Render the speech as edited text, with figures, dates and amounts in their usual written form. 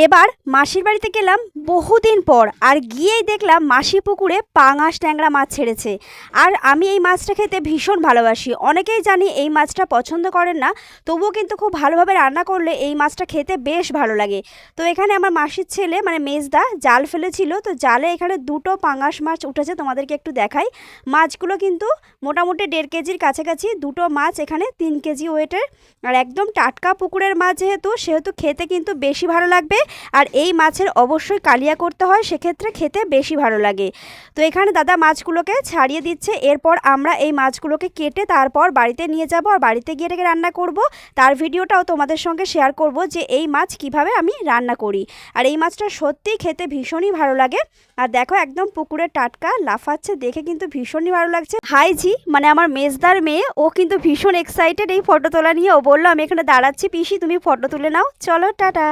এবার মাসির বাড়িতে গেলাম বহুদিন পর, আর গিয়েই দেখলাম মাসি পুকুরে পাঙাশ ট্যাংরা মাছ ছেড়েছে। আর আমি এই মাছটা খেতে ভীষণ ভালোবাসি। অনেকেই জানি এই মাছটা পছন্দ করেন না, তবুও কিন্তু খুব ভালোভাবে রান্না করলে এই মাছটা খেতে বেশ ভালো লাগে। তো এখানে আমার মাসির ছেলে মানে মেজদা জাল ফেলেছিল, তো জালে এখানে দুটো পাঙাশ মাছ উঠেছে, তোমাদেরকে একটু দেখাই। মাছগুলো কিন্তু মোটামুটি 1.5 কেজির কাছাকাছি, দুটো মাছ এখানে 3 কেজি ওয়েটের। আর একদম টাটকা পুকুরের মাছ যেহেতু সেহেতু খেতে কিন্তু বেশি ভালো লাগবে। আর এই মাছের অবশ্যই কালিয়া করতে হয়, সেক্ষেত্রে খেতে বেশি ভালো লাগে। তো এখানে দাদা মাছগুলোকে ছাড়িয়ে দিচ্ছে। এরপর আমরা এই মাছগুলোকে কেটে তারপর বাড়িতে নিয়ে যাব, আর বাড়িতে গিয়ে এটাকে রান্না করব। তার ভিডিওটাও তোমাদের সঙ্গে শেয়ার করব যে এই মাছ কিভাবে আমি রান্না করি। আর এই মাছটা সত্যিই খেতে ভীষণই ভালো লাগে। আর দেখো একদম পুকুরে টাটকা লাফাচ্ছে, দেখে কিন্তু ভীষণই ভালো লাগছে। হাইজি মানে আমার মেজদার মেয়ে, ও কিন্তু ভীষণ এক্সাইটেড এই ফটো তোলা নিয়ে। ও বললো আমি এখানে দাঁড়াচ্ছি, পিসি তুমি ফটো তুলে নাও, চলো টাটা।